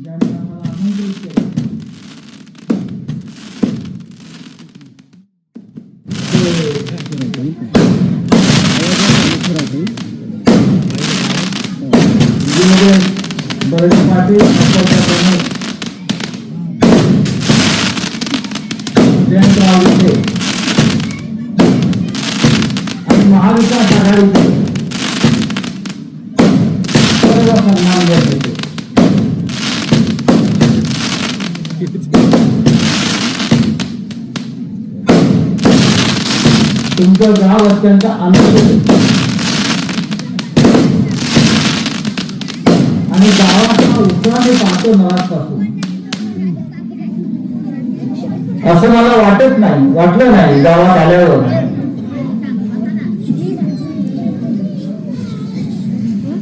ज्यांनी आम्हाला आमंत्रित केलं बरेच पाटील आणि महाविकास आघाडीचे सर्व सन्मान देत होते. तुमचं गाव अत्यंत आनंद आणि गावाचा उत्साह मी पाहतो मनापासून. असं मला वाटलं नाही गावात आल्यावर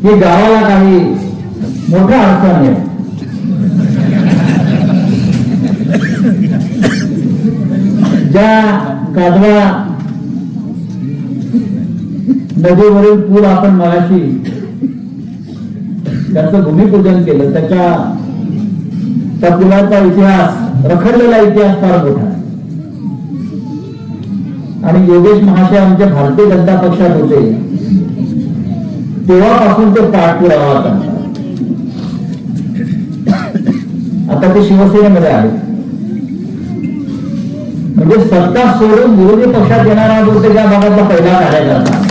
की गावाला काही मोठ्या अडचण आहे. ज्या कादवा नदीवरील पूल आपण मगाशी त्याचं भूमिपूजन केलं, त्या पुलाचा इतिहास, रखडलेला इतिहास फार मोठा आहे. आणि योगेश महाशय आमच्या भारतीय जनता पक्षात होते तेव्हापासून ते पाठपुरावा करतात. आता ते शिवसेनेमध्ये आहे. म्हणजे सत्ता सोडून विरोधी पक्षात येणारा बोलते त्या भागातला पहिला कार्यकर्ता.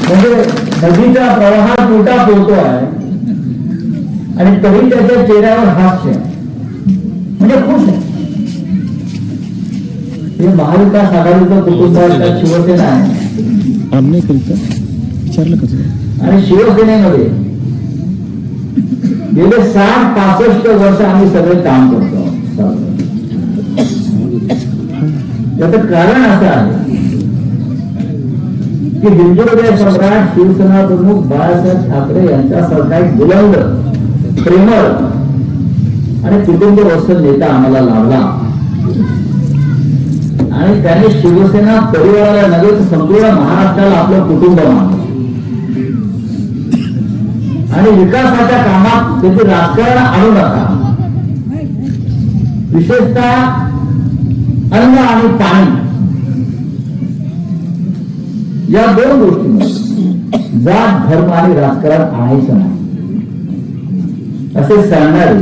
म्हणजे नदीचा प्रवाहात तोटा पोहतो आहे आणि तरी त्याच्या चेहऱ्यावर हास्य, म्हणजे खुश आहे. हे महाविकास आघाडीचं कुटुंब शिवसेना आहे आणि शिवसेनेमध्ये गेले 60-65 वर्ष आम्ही सगळे काम करतो. त्याचं कारण असं आहे की हिंदुहृदय सम्राट शिवसेना प्रमुख बाळासाहेब ठाकरे यांच्यासारखा एक बुलंद, प्रेमळ आणि कुटुंबवत्सल नेता आम्हाला लाभला आणि त्यांनी शिवसेना परिवाराला नव्हे तर संपूर्ण महाराष्ट्राला आपलं कुटुंब मानलं आणि विकासाच्या कामात त्याचे राजकारण आणू नका. विशेषतः अन्न आणि पाणी या दोन गोष्टी जात, धर्म आणि राजकारण आणायचं नाही असे सांगणारे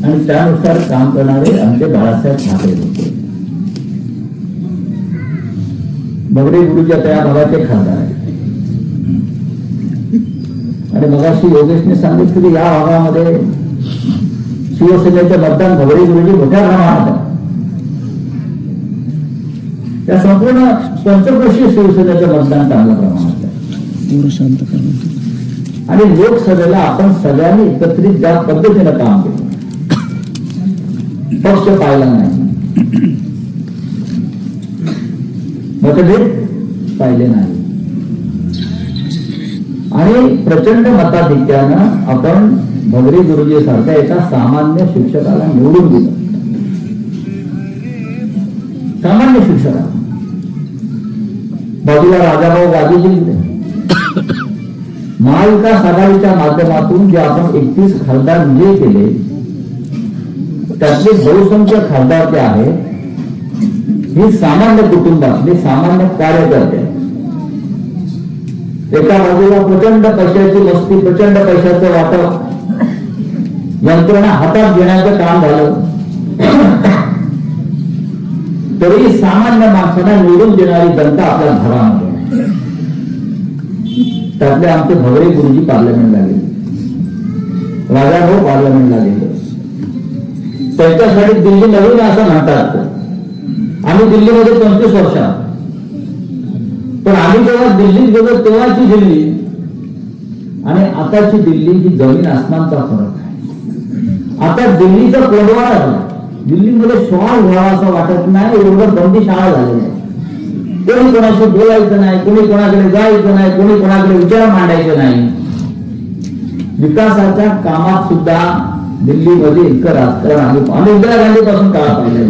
आणि त्यानुसार काम करणारे आमचे बाळासाहेब ठाकरे होते. बगडे गुरुजी आता या भागाचे खासदार आहेत आणि मगाशी योगेशने सांगितलं की या भागामध्ये शिवसेनेचे मतदान बगडे गुरुजी मोठ्या प्रमाणात आहे. त्या संपूर्ण पंचक्रोशीय शिवसेनेचं मतदान चांगल्या प्रमाणात आहे आणि लोकसभेला आपण सगळ्यांनी एकत्रित ज्या पद्धतीनं काम केलं, पक्ष पाहिला नाही, मतभेद पाहिले नाही आणि प्रचंड मताधिक्यानं आपण भगरी गुरुजी सारख्या एका सामान्य शिक्षकाला निवडून दिलं. सामान्य शिक्षकाला बाजूला राजाभाऊ गाजी जिंकले. महाविकास आघाडीच्या माध्यमातून जे आपण 31 खासदार विजयी केले त्यातले बहुसंख्य खासदार जे आहे ही सामान्य कुटुंबातले सामान्य कार्यकर्ते. एका बाजूला प्रचंड पैशाची मस्ती, प्रचंड पैशाचं वाटप, यंत्रणा हातात घेण्याचं काम झालं, तरी सामान्य माणसांना निवडून देणारी जनता आपल्या भागामध्ये. त्यातले आमचे भगरे गुरुजी पार्लमेंटला गेले, राजाभाऊ पार्लमेंटला गेले. त्यांच्यासाठी दिल्ली नवीन असं म्हणतात. आम्ही दिल्लीमध्ये 25 वर्ष, पण आम्ही जेव्हा दिल्लीत गेलो तेव्हाची दिल्ली आणि आताची दिल्ली ही जमीन आसमानचा फरक आहे. आता दिल्लीचा कोंडवाडा झाला. दिल्लीमध्ये श्वास व्हावा असं वाटत नाही, एवढं बंदी शाळा झालेली आहे. कोणी कोणाशी बोलायचं नाही, कोणी कोणाकडे जायचं नाही, कोणी कोणाकडे विचार मांडायचे नाही. विकासाच्या कामात सुद्धा दिल्लीमध्ये इतकं राजकारण आम्ही इंदिरा गांधी पासून काळ पाहिलं,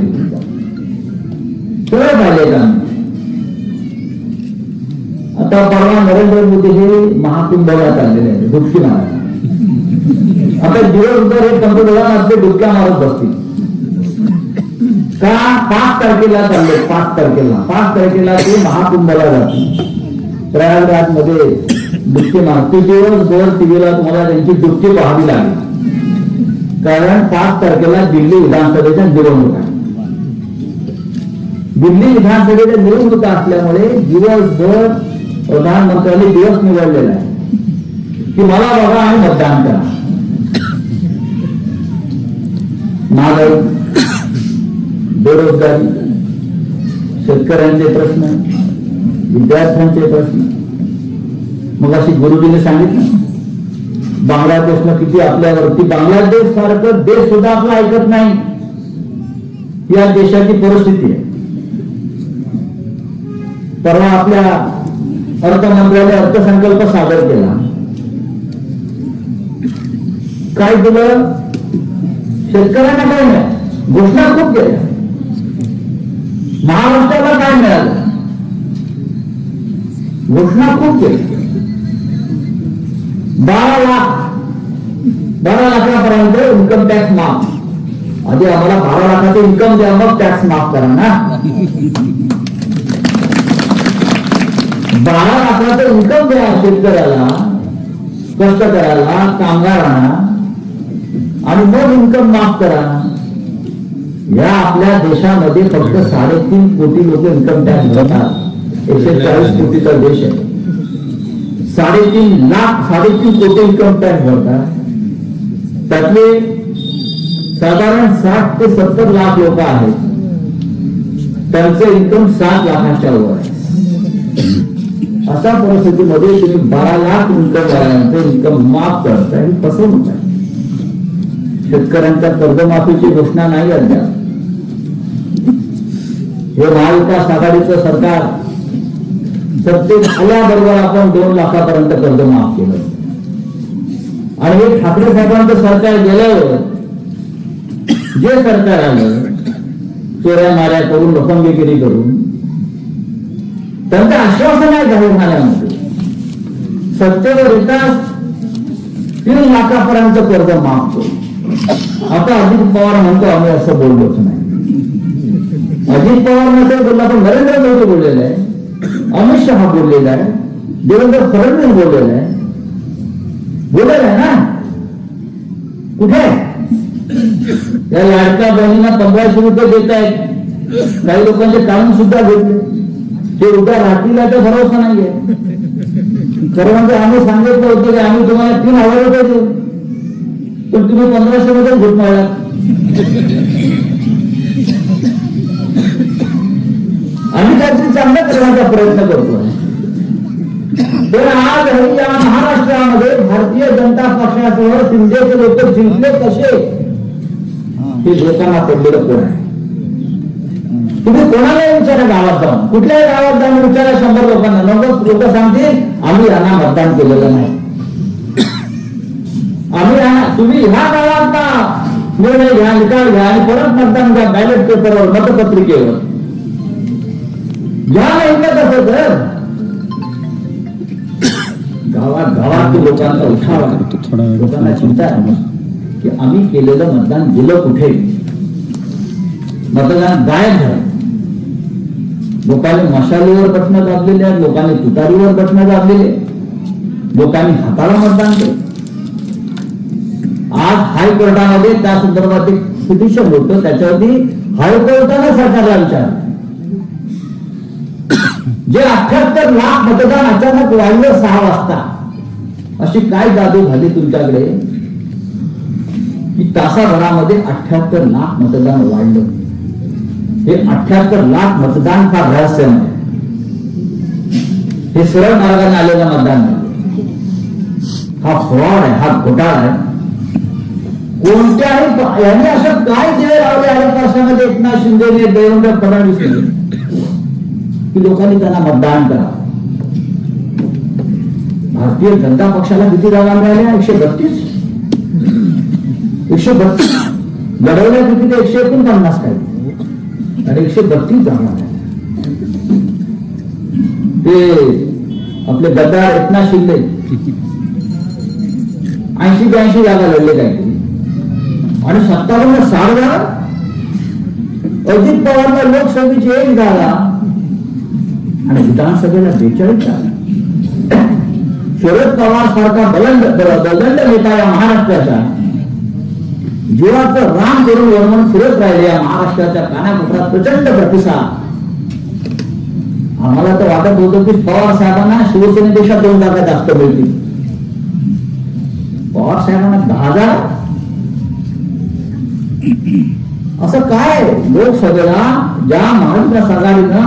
सगळं पाहिले का. आता परवा नरेंद्र मोदी हे महाकुंभला चाललेले आहेत, डुबकी मारायला. आता दिवसभर हे पंतप्रधान आपले डुबक्या मारत बसतील का? 5 तारखेला चालले, 5 तारखेला ते महाकुंभला जातील प्रयागराज मध्ये डुबकी मारते. दिवसभर टीव्हीला तुम्हाला त्यांची डुबकी पाहावी लागेल, कारण 5 तारखेला दिल्ली विधानसभेच्या निवडणुका आहे. दिल्ली विधानसभेच्या निवडणुका असल्यामुळे दिवसभर प्रधानमंत्र्यांनी दिवस निवडलेला आहे की मला बघा आणि मतदान करा. महागाई, बेरोजगारी, शेतकऱ्यांचे प्रश्न, विद्यार्थ्यांचे प्रश्न. मग अशी गुरुजीने सांगितलं बांगलादेशला किती आपल्यावरती, बांगलादेश सारखं देश सुद्धा आपला ऐकत नाही, या देशाची परिस्थिती आहे. परवा आपल्या अर्थमंत्र्याने अर्थसंकल्प सादर केला. काय दिलं? शेतकऱ्यांना काय मिळालं? घोषणा खूप केल्या. महाराष्ट्राला काय मिळालं? घोषणा खूप केली. 12 लाखापर्यंत इन्कम टॅक्स माफ. आधी आम्हाला 12 लाखाचं इन्कम द्या, मग टॅक्स माफ करा ना. 12 लाखाचं इन्कम द्या शेतकऱ्याला, कष्टकऱ्याला, कामगारांना, आणि मग इन्कम माफ करा. या आपल्या देशामध्ये फक्त 3.5 कोटी लोक इन्कम टॅक्स भरतात. 140 कोटीचा देश आहे. 3.5 कोटी इन्कम टॅक्स भरतात. त्यातले साधारण 60 ते 70 लाख लोक आहेत, त्यांचं इन्कम 7 लाखाच्या वर आहे. अशा परिस्थितीमध्ये तुम्ही 12 लाख इन्कम माफ करताय, ही फसवणूक आहे. शेतकऱ्यांच्या कर्जमाफीची घोषणा नाही अद्याप. हे महाविकास आघाडीचं सरकार सत्तेत आल्याबरोबर आपण 2 लाखापर्यंत कर्ज माफ केलं, आणि हे ठाकरे साहेबांचं सरकार गेल्यावर जे सरकार आलं चोऱ्या माऱ्या करून, रखंबीगिरी करून, त्यांचं आश्वासन आहे जाहीरनाम्यामध्ये सत्तेवर येताच 3 लाखापर्यंत कर्ज माफ करू. आता अजित पवार म्हणतो आम्ही असं बोललोच नाही. अजित पवार नसेल बोलला, पण नरेंद्र मोदी बोललेला आहे, अमित शहा बोललेला आहे, देवेंद्र फडणवीस बोललेला आहे ना. कुठे या लाडक्या बहिणींना 1500 रुपये देत आहेत, काही लोकांचे काम सुद्धा घेतले, ते उद्या राहतील याचा भरोसा नाहीये. खरं म्हणजे आम्ही सांगितलं होतं की आम्ही तुम्हाला 3000 रुपये देऊ, पण तुम्ही 1500 मध्ये घुटमाळला. आम्ही काहीतरी चांगलं करण्याचा प्रयत्न करतो. तर आज या महाराष्ट्रामध्ये भारतीय जनता पक्षासह शिंदेचे लोक जिंकले कसे, हे लोकांना पडलेलं कोण आहे? तुम्ही कोणालाही विचारा, गावात जाऊन, कुठल्याही गावात जाऊन विचारा 100 लोकांना, 90 लोक सांगतील आम्ही यांना मतदान केलेलं नाही. तुम्ही ह्या गावात निर्णय घ्या, निकाल घ्या, आणि परत मतदान घ्या बॅलेट पेपरवर, मतपत्रिकेवर घ्या. नाही कसं तर गावात लोकांचा उठाव आहे. लोकांना चिंता आहे की आम्ही केलेलं मतदान गेलं कुठे, मतदान गायब झालं. लोकांनी मशालीवर बटणं दाबलेले आहेत, लोकांनी तुतारीवर बटणं दाबलेले, लोकांनी हाताला मतदान केलं. आज हायकोर्टामध्ये त्या संदर्भात एक पिटिशन होतं, त्याच्यावरती हायकोर्टाने सरकारला विचारलं, जे 78 लाख मतदान अचानक वाढलं 6 वाजता, अशी काय जादू झाली तुमच्याकडे की तासाभरामध्ये 78 लाख मतदान वाढलं? हे 78 लाख मतदान फार रहस्यमय. हे सरळ मार्गाने आलेलं मतदान नाही, हा फ्रॉड आहे, हा घोटाळा आहे. कोणत्याही यांनी असं काय दिवे लावले आहे पक्षामध्ये, एकनाथ शिंदेने, देवेंद्र फडणवीसने, की लोकांनी त्यांना मतदान करा. भारतीय जनता पक्षाला किती जागा मिळाल्या? 132. 132 लढवल्या किती? 149 काही, आणि 132 जागा. ते आपले गद्दार एकनाथ शिंदे 80-82 जागा लढले काहीतरी आणि 57-60 जागा. अजित पवारला लोकसभेची 1 जागा आणि विधानसभेला 42 जागा. शरद पवार सारखा बदंड नेता या महाराष्ट्राचा जीवाचं राम करून वर्णन फिरत राहिले या महाराष्ट्राच्या कानाकोपऱ्यात प्रचंड प्रतिसाद. आम्हाला तर वाटत होतं की पवार साहेबांना शिवसेनेपेक्षा 2 जागा जास्त मिळतील. पवार साहेबांना 10 जागा. असं काय लोकसभेला ज्या महाविकास आघाडीनं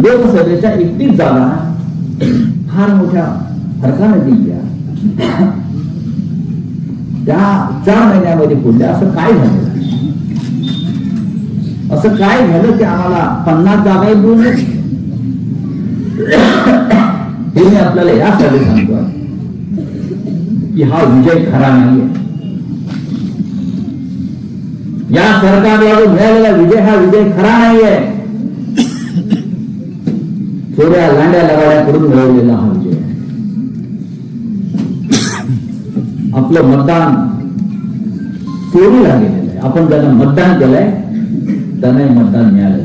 लोकसभेच्या 31 जागा फार मोठ्या फरकाने दिल्या त्या 4 महिन्यामध्ये पुढल्या. असं काय झालं? असं काय झालं की आम्हाला 50 जागा मिळून हे मी आपल्याला यासाठी सांगतो की हा विजय खरा नाहीये. या सरकारला मिळालेला विजय हा विजय खरा नाहीये. थोड्या लांड्या लवाड्याकडून मिळवलेला हा विजय. आपलं मतदान चोरीला गेलेलं आहे. आपण ज्यांना मतदान केलंय त्यांनाही मतदान मिळालं.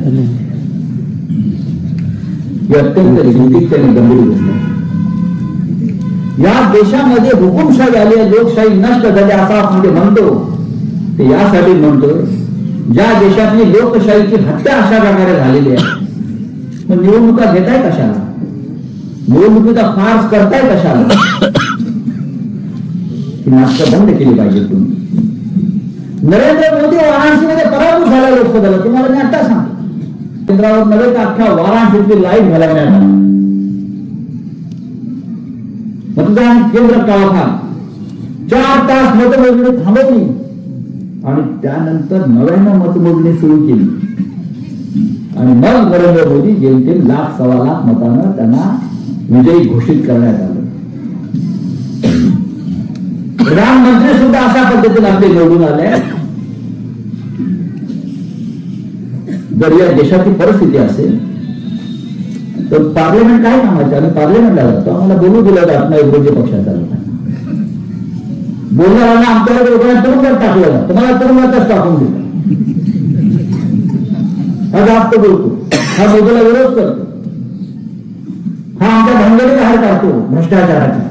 ही अत्यंत नैतिक आणि गंभीर गोष्ट आहे. या देशामध्ये हुकुमशाही आली आहे, लोकशाही नष्ट झाली असं आपण जे म्हणतो ते यासाठी म्हणतो ज्या देशातली लोकशाहीची हत्या अशा प्रकारे झालेली आहे. मग निवडणुका घेताय कशाला? निवडणुकीचा फार्स करताय कशाला? ही नाटकं बंद केली पाहिजे तुम्ही. नरेंद्र मोदी वाराणसीमध्ये पराभूत झाला लोकसभेला. तुम्हाला मी आता सांगतो केंद्रावर नव्हे तर अख्ख्या वाराणसीची लाईव्ह घालवण्यात आला. मतदान केंद्र काळाखान 4 तास मतमोजणी थांबवली आणि त्यानंतर 99 मतमोजणी सुरू केली आणि मग नरेंद्र मोदी जेमतेम 1,00,000-1,25,000 मतांना त्यांना विजयी घोषित करण्यात आलं. प्रधानमंत्री सुद्धा अशा पद्धतीने आपले निवडून आले. जर या देशाची परिस्थिती असेल तर पार्लमेंट काय कामायचं? आम्ही पार्लमेंटला जातो, आम्हाला बोलू दिलं जात नाही विरोधी पक्षाचा लोकांना. बोलणाऱ्यांना आमच्याकडे लोकांना तुरुंगात टाकलं जातं. तुम्हाला तुरुंगातच टाकून दिलं. हा जास्त बोलतो, हा मोदीला विरोध करतो, हा आमच्या भानगडी बाहेर काढतो भ्रष्टाचाराचा,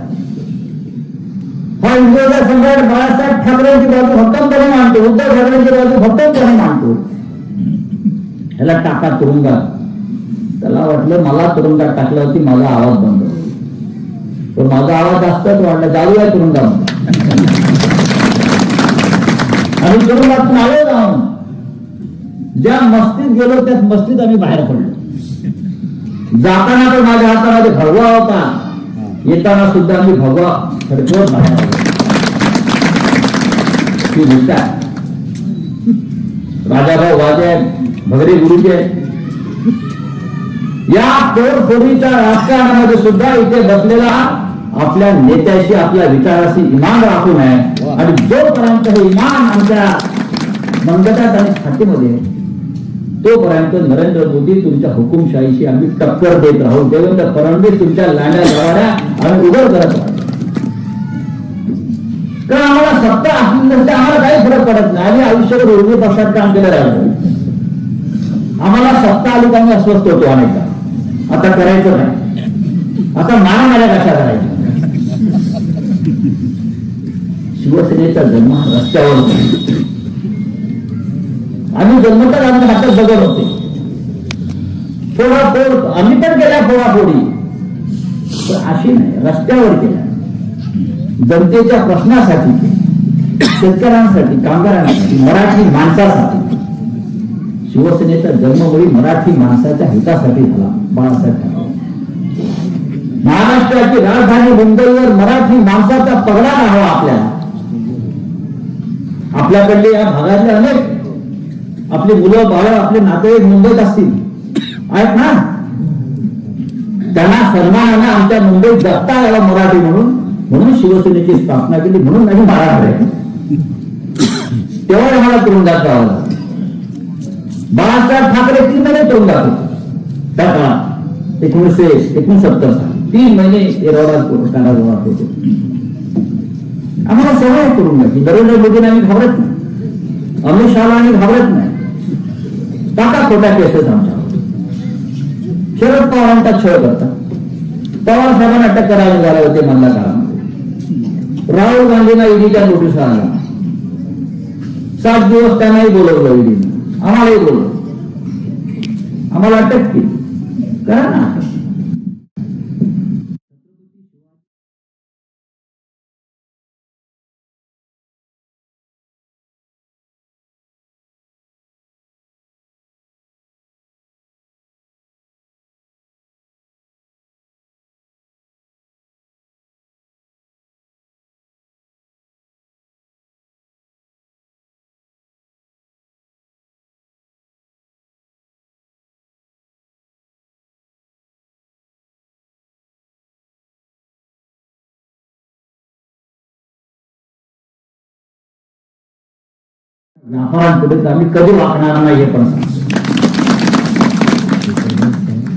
हा इंग्रजा सम्राट बाळासाहेब ठाकरेंची बाजू भक्कमपणे मांडतो, उद्धव ठाकरेंची बाजू भक्कमपणे मांडतो. ह्याला टाका तुरुंगात. त्याला वाटलं मला तुरुंगात टाकल्यावरती माझा आवाज बंद होईल. पण माझा आवाज जास्तच वाढला. जाऊ आहे तुरुंगात आणि तुरुंगातून आलो जाऊन ज्या मस्तीत गेलो त्याच मस्तीत आम्ही बाहेर पडलो. जाताना तर माझ्या हातामध्ये भगवा होता, येताना सुद्धा आम्ही भगवा खडकवत बाहेर आलो. ती गोष्ट आहे. राजाभाऊ वाजे, भगरे गुरुजी या तोडफोडीच्या राजकारणामध्ये सुद्धा इथे बसलेला आपल्या नेत्याशी आपल्या विचाराशी इमान राखून आहे आणि जोपर्यंत हे इमान आमच्या मनगटात आणि छातीमध्ये तोपर्यंत नरेंद्र मोदी तुमच्या हुकुमशाहीशी आम्ही टक्कर देत राहू. देवेंद्र फडणवीस तुमच्या लांड्या लवाड्या आम्ही उघड करत राहू. कारण आम्हाला सत्ता असली नसते आम्हाला काही फरक पडत नाही. आम्ही आयुष्यभर विरोधी पक्षात काम केलं राहिलो. आम्हाला सत्ता आली तर आम्ही अस्वस्थ होतो अनेकदा. आता करायचं नाही. आता मारामाऱ्या कशा करायच्या? शिवसेनेचा जन्म रस्त्यावर होता. आम्ही जन्मताच आमच्या हातात बघत होते. फोडाफोड आम्ही पण केल्या फोडाफोडी, पण अशी नाही, रस्त्यावर केल्या. जनतेच्या प्रश्नासाठी, शेतकऱ्यांसाठी, कामगारांसाठी, मराठी माणसासाठी. शिवसेनेचा जन्ममुळी मराठी माणसाच्या हितासाठी झाला. बाळासाहेब ठाकरे महाराष्ट्राची राजधानी मुंबईवर मराठी माणसाचा पगडा राहावा. आपल्याकडले या भागातले अनेक आपली मुलं बाळ आपले नातेवाईक मुंबईत असतील आहेत ना, त्यांना सन्मानाने आमच्या मुंबईत जगता यावा मराठी म्हणून शिवसेनेची स्थापना केली. म्हणून नाही मराठा तेव्हा आम्हाला तुरुंगात जावं लागलं. बाळासाहेब ठाकरे 3 महिने तुरुंगात होते त्या काळात. 1969 साली 3 महिने कारागृहात होते आम्हाला सवय करून घ्या की नरेंद्र मोदींना आम्ही घाबरत नाही, अमित शहाला आम्ही घाबरत नाही. टाका खोट्या केसेस आमच्यावर. शरद पवारांचा छळ करतात. पवार साहेबांना अटक करावी झाले होते मधल्या काळामध्ये. राहुल गांधींना ईडीच्या नोटीस आल्या. 7 दिवस त्यांनाही बोलवलं ईडीनं, आम्हालाही बोलवलं, आम्हाला अटक केली. करा ना. व्यापारांपुढे आम्ही कधी वाकणार नाही हे पण सांगतो.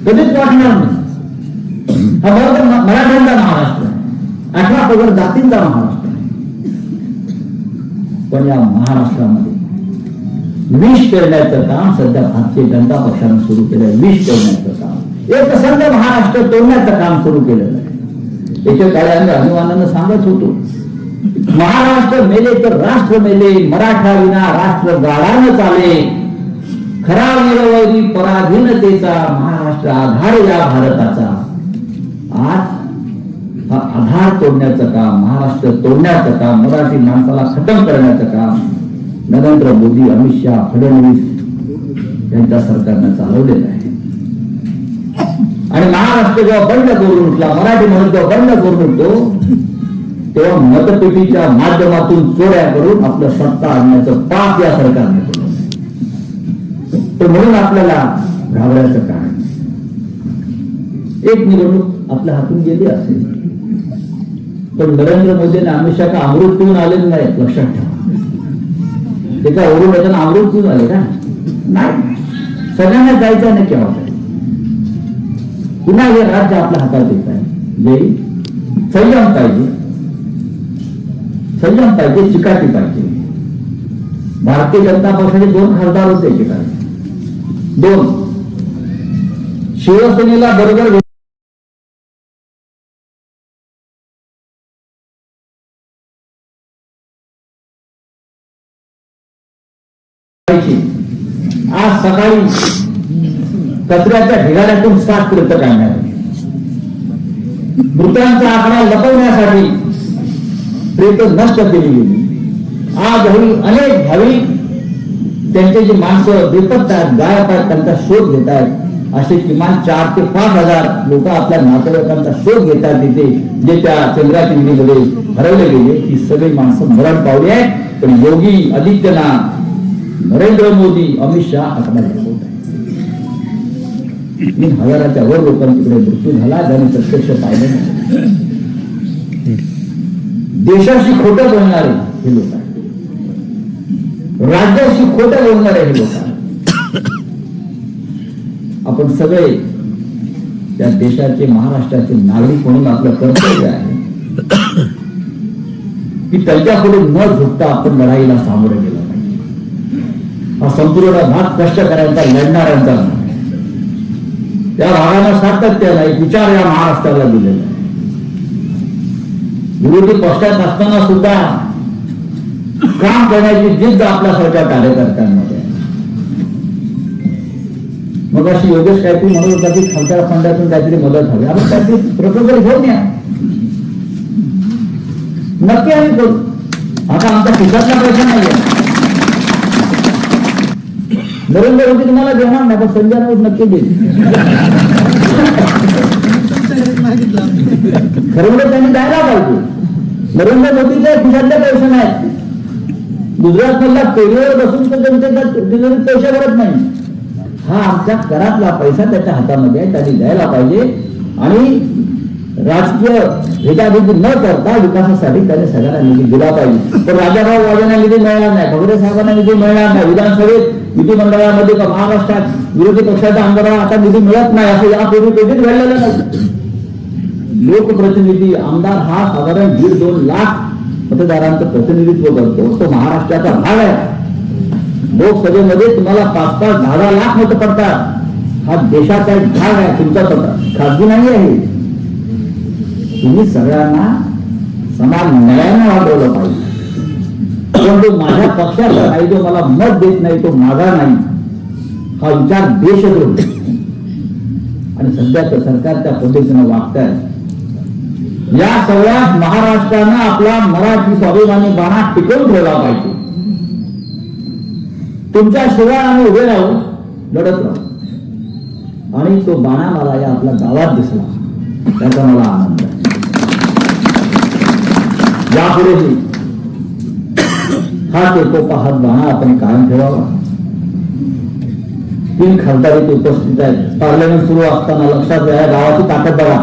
कधीच वाकणार नाही. हा बरोबर मराठ्यांचा महाराष्ट्र आहे, 18 पगड जातींचा महाराष्ट्र आहे. पण या महाराष्ट्रामध्ये विष पेरण्याचं काम सध्या भारतीय जनता पक्षाने सुरू केलं आहे. विष पेरण्याचं काम, एक संघ महाराष्ट्र तोडण्याचं काम सुरू केलेलं आहे. एकेकाळी आम्ही अभिमानानं सांगत होतो, महाराष्ट्र मेले तर राष्ट्र मेले, मराठा विना राष्ट्र गाडानं चाले, खरा निरवैरी पराधीनतेचा महाराष्ट्र आधार या भारताचा. आज हा आधार तोडण्याचं काम, महाराष्ट्र तोडण्याचं काम, मराठी माणसाला खतम करण्याचं काम नरेंद्र मोदी, अमित शहा, फडणवीस यांच्या सरकारनं चालवलेलं आहे. आणि महाराष्ट्र जेव्हा बंड करून उठला, मराठी म्हणून जेव्हा बंड करून उठतो, तेव्हा मतपेटीच्या माध्यमातून चोऱ्या करून आपलं सत्ता आणण्याचं पाप या सरकारने केलं. तर म्हणून आपल्याला घाबरायचं काय? एक निवडणूक आपल्या हातून गेली असेल, पण नरेंद्र मोदी आणि अमित शहा का अमृत पिऊन आलेले नाही, लक्षात ठेवा. ते काय ओरून येताना अमृत पिऊन आले का? नाही. सगळ्यांना जायचं नाही केव्हा तरी. पुन्हा हे राज्य आपल्या हातात येत आहे. जे संयम पाहिजे, संयम पाहिजे, चिकाटी पाहिजे. भारतीय जनता पक्षाचे 2 खासदार होते एकेकाळी, 2. शिवसेनेला बरोबर आज सकाळी कचऱ्याच्या ढिगाऱ्यातून 7 कृत्य काढण्यात. मृतांचा आकडा लपवण्यासाठी प्रेत नष्ट केली गेली. आजही अनेक भाविक त्यांचे जे माणसं बेपत्ता आहेत, गायब आहेत, त्यांचा शोध घेत आहेत. असे किमान 4 ते 5 हजार लोक आपल्या नातेवाईकांचा शोध घेतात तिथे, जे त्या चंद्राकिंडीमध्ये हरवले गेले. ही सगळी माणसं मरण पावली आहेत. पण योगी आदित्यनाथ, नरेंद्र मोदी, अमित शहा आकडा लपवत आहेत. 3,000च्या वर लोकांकडे मृत्यू झाला, त्यांनी प्रत्यक्ष पाहिलं नाही. देशाशी खोटं बोलणारे हे लोक आहेत, राज्याशी खोटं बोलणारे हे लोक आहेत. आपण सगळे त्या देशाचे, महाराष्ट्राचे नागरिक म्हणून आपलं कर्तव्य आहे की त्यांच्यापुढे न झुकता आपण लढाईला सामोरे गेलं पाहिजे. हा संपूर्ण भाग कष्ट करायचा, लढणाऱ्यांचा नाही. त्या भागाला सातत्याला एक विचार या महाराष्ट्राला दिलेला आहे. विरोधी पक्षात असताना सुद्धा काम करण्याची जिद्द आपल्यासारख्या कार्यकर्त्यांमध्ये. मग अशी योगेश काहीतरी म्हणत होता की खासदार फंडातून काहीतरी मदत हवी. आपण काहीतरी प्रपोजल घेऊन या, नक्की आम्ही करू. आता आमच्या खिशातला पैसा नाही आहे. नरेंद्र मोदी तुम्हाला देणार नाही, पण संजय राऊत नक्की देईल. खरं त्यांनी द्यायला पाहिजे. नरेंद्र मोदीच्या खिशातले पैसे नाहीत. गुजरात मधला पेढीवर बसून तर जनतेचा पैसे भरत नाही. हा आमच्या करातला पैसा त्याच्या हातामध्ये आहे, त्यांनी द्यायला पाहिजे. आणि राजकीय भेदाभेदी न करता विकासासाठी त्याने सगळ्यांना निधी दिला पाहिजे. पण राजाराव वाजेंना निधी मिळणार नाही, भगरे साहेबांना निधी मिळणार नाही. विधानसभेत विधिमंडळामध्ये महाराष्ट्रात विरोधी पक्षाच्या आमदारांना आता निधी मिळत नाही, असं यापूर्वी कधीच घडलेलं नाही. लोकप्रतिनिधी आमदार हा साधारण 1.5-2 लाख मतदारांचं प्रतिनिधित्व करतो, तो महाराष्ट्राचा भाग आहे. लोकसभेमध्ये तुम्हाला 5-5, 10-10 लाख मतं पडतात. हा देशाचा एक भाग आहे, तुमचा स्वतः खाजगी नाही आहे. तुम्ही सगळ्यांना समान न्यायाने वागवलं पाहिजे. परंतु माझ्या पक्षाचा नाही, जो मला मत देत नाही तो माझा नाही, हा विचार देशद्रोही. आणि सध्याचं सरकार त्या पद्धतीनं वागत आहे. या सगळ्या महाराष्ट्रानं आपला मराठी स्वाभिमानी बाणा टिकवून ठेवला पाहिजे. तुमच्या शिवाय आम्ही उभे राहू, लढत राहू. आणि तो बाणा मला या आपल्या गावात दिसला, त्याचा मला आनंद आहे. यापुढेही हा एकोपा, हा बाणा आपण कायम ठेवावा. 3 खासदार इथे उपस्थित आहेत. पार्लमेंट सुरू असताना लक्षात घ्या, गावाची ताकद बघा.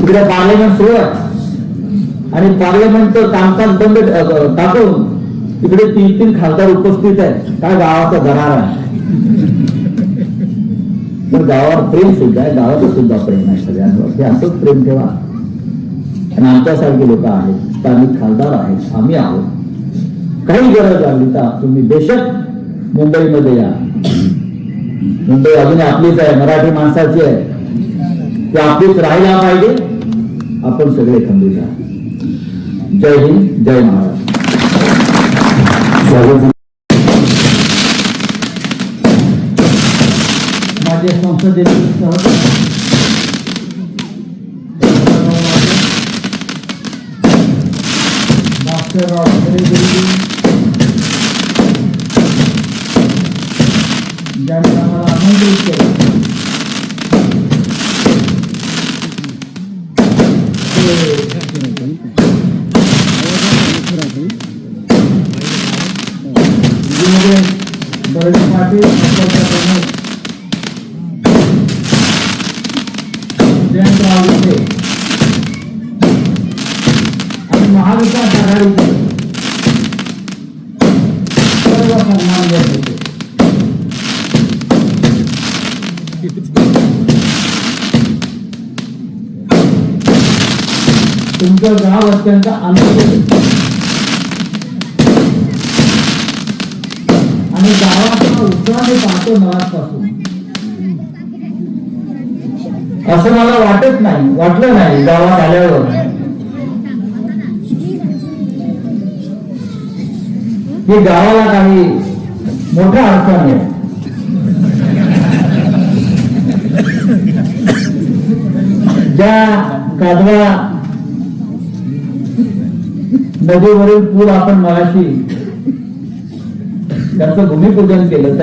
तिकडे पार्लमेंट सुरू आहे आणि पार्लमेंटचं कामकाज बंद टाकून तिकडे 3-3 खासदार उपस्थित आहेत. काय गावाचा दरार आहे. तर गावावर प्रेम सुद्धा आहे, गावाचं सुद्धा प्रेम आहे सगळ्यांवर. हे असंच प्रेम ठेवा. आणि आमच्यासारखे लोक आहेत, स्थानिक खासदार आहेत, आम्ही आहोत. काही गरज लागली तर तुम्ही बेशक मुंबईमध्ये या. मुंबई अजून आपलीच आहे, मराठी माणसाची आहे, ती आपलीच राहायला पाहिजे. आपण सगळे खंडित आहात. जय हिंद, जय महाराष्ट्र. माझे संसदेचे सहकारी ज्यांनी आम्हाला आमंत्रित केलं, पाटील आणि महाविकास आघाडीचे सर्व सन्मान देत होते. तुमचं गाव अत्यंत आनंद आणि गावाचा उत्साह मी पाहतो मनापासून. असं मला वाटत नाही, वाटलं नाही गावात आल्यावर की गावाला काही मोठा अडचण आहे. ज्या कादवा नदीवरील पूल आपण मगाशी त्याचं भूमिपूजन केलं,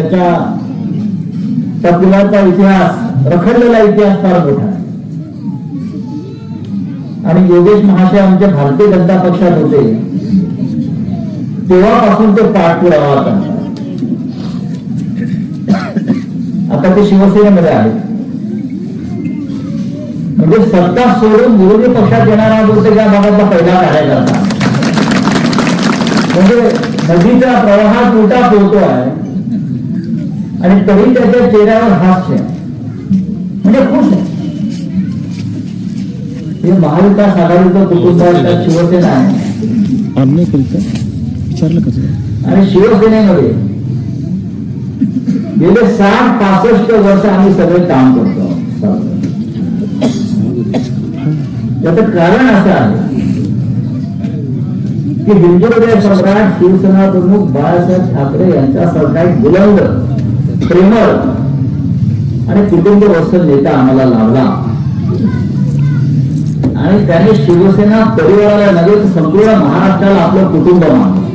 त्या पुलाचा इतिहास, रखडलेला इतिहास फार मोठा आहे. आणि योगेश महाशय आमच्या भारतीय जनता पक्षात होते तेव्हापासून ते पाठपुरावा करतात. आता ते शिवसेनेमध्ये आहेत. म्हणजे सत्ता सोडून विरोधी पक्षात येणारा जो त्या भागातला पहिला कार्यकर्ता, म्हणजे नदीचा प्रवाहात उलटा पोहतो आहे आणि तरी त्याच्या चेहऱ्यावर हास्य, म्हणजे खुश आहे. हे महाविकास आघाडीचं कुटुंब शिवसेना आहे. आणि शिवसेनेमध्ये गेले 60-65 वर्ष आम्ही सगळे काम करतो. त्याचं कारण असं आहे की हिंदुहृदय सम्राट शिवसेना प्रमुख बाळासाहेब ठाकरे यांच्यासारखा एक बुलंद, प्रेमळ आणि कुटुंबवत्सल नेता आम्हाला लाभला. आणि त्याने शिवसेना परिवाराला नव्हे तर संपूर्ण महाराष्ट्राला आपलं कुटुंब मानलं.